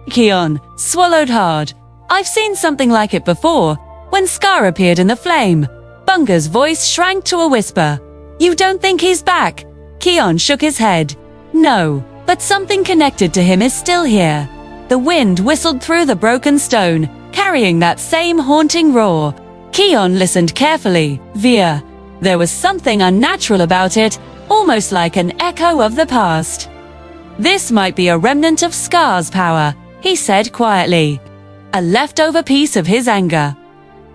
Kion swallowed hard. I've seen something like it before. When Scar appeared in the flame, Bunga's voice shrank to a whisper. You don't think he's back? Kion shook his head. No, but something connected to him is still here. The wind whistled through the broken stone, carrying that same haunting roar. Kion listened carefully. There was something unnatural about it, almost like an echo of the past. This might be a remnant of Scar's power, he said quietly. A leftover piece of his anger.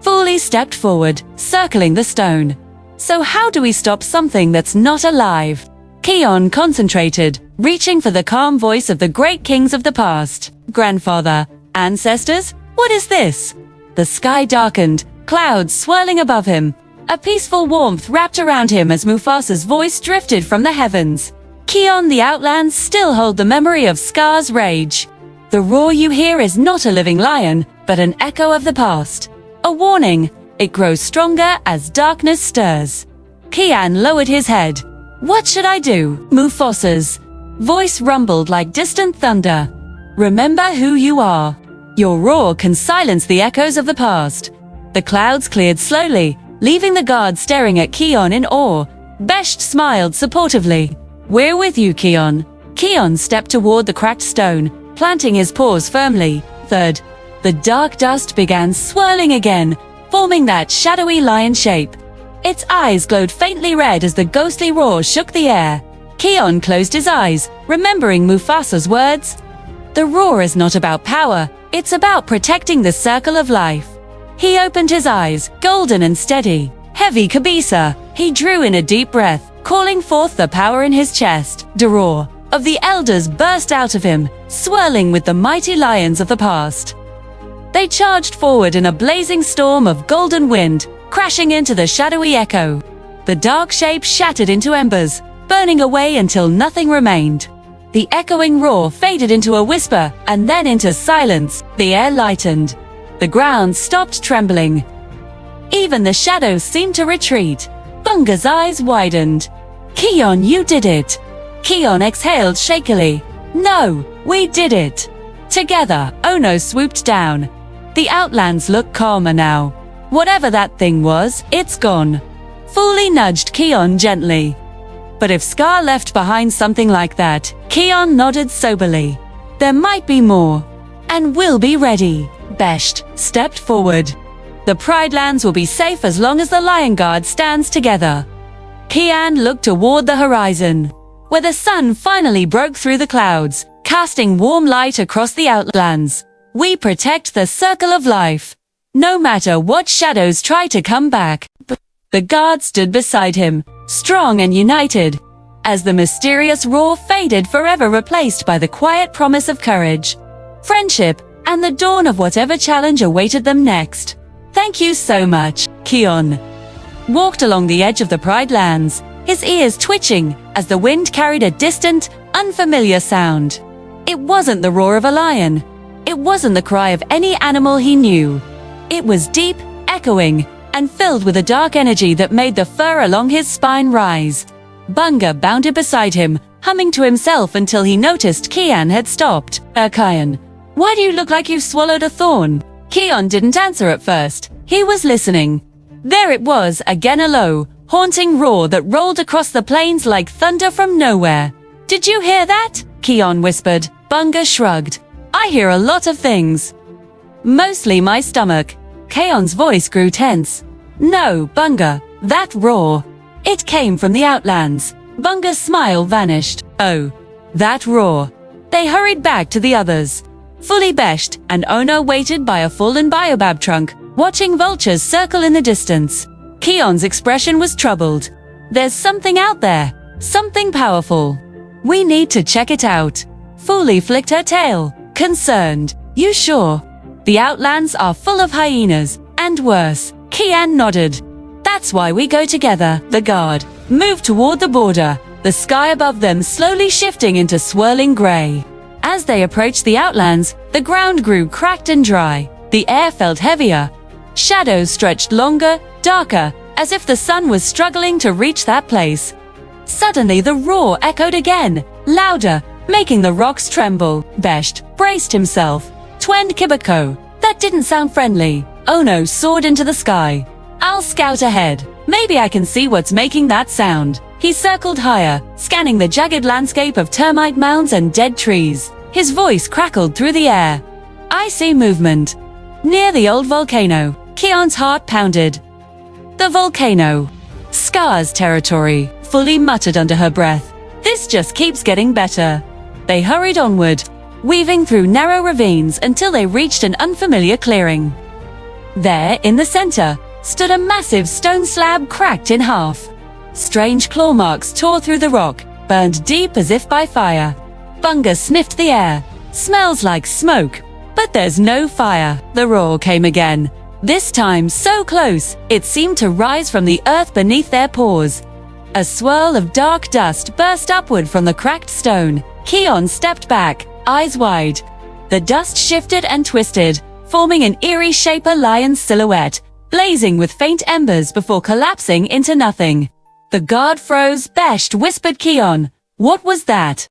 Fully stepped forward, circling the stone. So how do we stop something that's not alive? Kion concentrated, reaching for the calm voice of the great kings of the past. Grandfather, ancestors, what is this? The sky darkened, clouds swirling above him. A peaceful warmth wrapped around him as Mufasa's voice drifted from the heavens. Kion, the Outlands still hold the memory of Scar's rage. The roar you hear is not a living lion, but an echo of the past. A warning, it grows stronger as darkness stirs. Kion lowered his head. What should I do? Mufasa's voice rumbled like distant thunder. Remember who you are. Your roar can silence the echoes of the past. The clouds cleared slowly, leaving the guards staring at Kion in awe. Besht smiled supportively. We're with you, Kion. Kion stepped toward the cracked stone, planting his paws firmly. Third, the dark dust began swirling again, forming that shadowy lion shape. Its eyes glowed faintly red as the ghostly roar shook the air. Kion closed his eyes, remembering Mufasa's words. The roar is not about power, it's about protecting the circle of life. He opened his eyes, golden and steady. Heavy Kabisa, he drew in a deep breath, calling forth the power in his chest. The roar of the elders burst out of him, swirling with the mighty lions of the past. They charged forward in a blazing storm of golden wind, crashing into the shadowy echo. The dark shape shattered into embers, burning away until nothing remained. The echoing roar faded into a whisper and then into silence. The air lightened. The ground stopped trembling. Even the shadows seemed to retreat. Bunga's eyes widened. Kion, you did it. Kion exhaled shakily. No, we did it. Together, Ono swooped down. The Outlands look calmer now. Whatever that thing was, it's gone. Fully nudged Kion gently. But if Scar left behind something like that, Kion nodded soberly. There might be more. And we'll be ready. Besht stepped forward. The Pride Lands will be safe as long as the Lion Guard stands together. Kion looked toward the horizon, where the sun finally broke through the clouds, casting warm light across the Outlands. We protect the circle of life, no matter what shadows try to come back. The guard stood beside him, strong and united, as the mysterious roar faded, forever replaced by the quiet promise of courage, friendship, and the dawn of whatever challenge awaited them next. Thank you so much. Kion walked along the edge of the Pride Lands, his ears twitching as the wind carried a distant, unfamiliar sound. It wasn't the roar of a lion. It wasn't the cry of any animal he knew. It was deep, echoing, and filled with a dark energy that made the fur along his spine rise. Bunga bounded beside him, humming to himself until he noticed Kion had stopped. Kion, why do you look like you've swallowed a thorn? Kion didn't answer at first. He was listening. There it was, again, a low, haunting roar that rolled across the plains like thunder from nowhere. Did you hear that? Kion whispered. Bunga shrugged. I hear a lot of things. Mostly my stomach. Kion's voice grew tense. No, Bunga, that roar. It came from the Outlands. Bunga's smile vanished. Oh, that roar. They hurried back to the others. Fully Besht and Ono waited by a fallen baobab trunk, watching vultures circle in the distance. Kion's expression was troubled. There's something out there. Something powerful. We need to check it out. Fully flicked her tail, concerned. You sure? The Outlands are full of hyenas, and worse. Kion nodded. That's why we go together. The guard moved toward the border, the sky above them slowly shifting into swirling gray. As they approached the Outlands, the ground grew cracked and dry. The air felt heavier. Shadows stretched longer, darker, as if the sun was struggling to reach that place. Suddenly the roar echoed again, louder, making the rocks tremble. Besht braced himself. Twend Kibako. That didn't sound friendly. Ono soared into the sky. I'll scout ahead. Maybe I can see what's making that sound. He circled higher, scanning the jagged landscape of termite mounds and dead trees. His voice crackled through the air. I see movement. Near the old volcano. Kion's heart pounded. The volcano. Scar's territory, fully muttered under her breath. This just keeps getting better. They hurried onward, weaving through narrow ravines until they reached an unfamiliar clearing. There, in the center, stood a massive stone slab cracked in half. Strange claw marks tore through the rock, burned deep as if by fire. Bunga sniffed the air. Smells like smoke. But there's no fire. The roar came again. This time so close, it seemed to rise from the earth beneath their paws. A swirl of dark dust burst upward from the cracked stone. Kion stepped back, eyes wide. The dust shifted and twisted, forming an eerie shape, a lion's silhouette, blazing with faint embers before collapsing into nothing. The guard froze. Besht whispered Kion. What was that?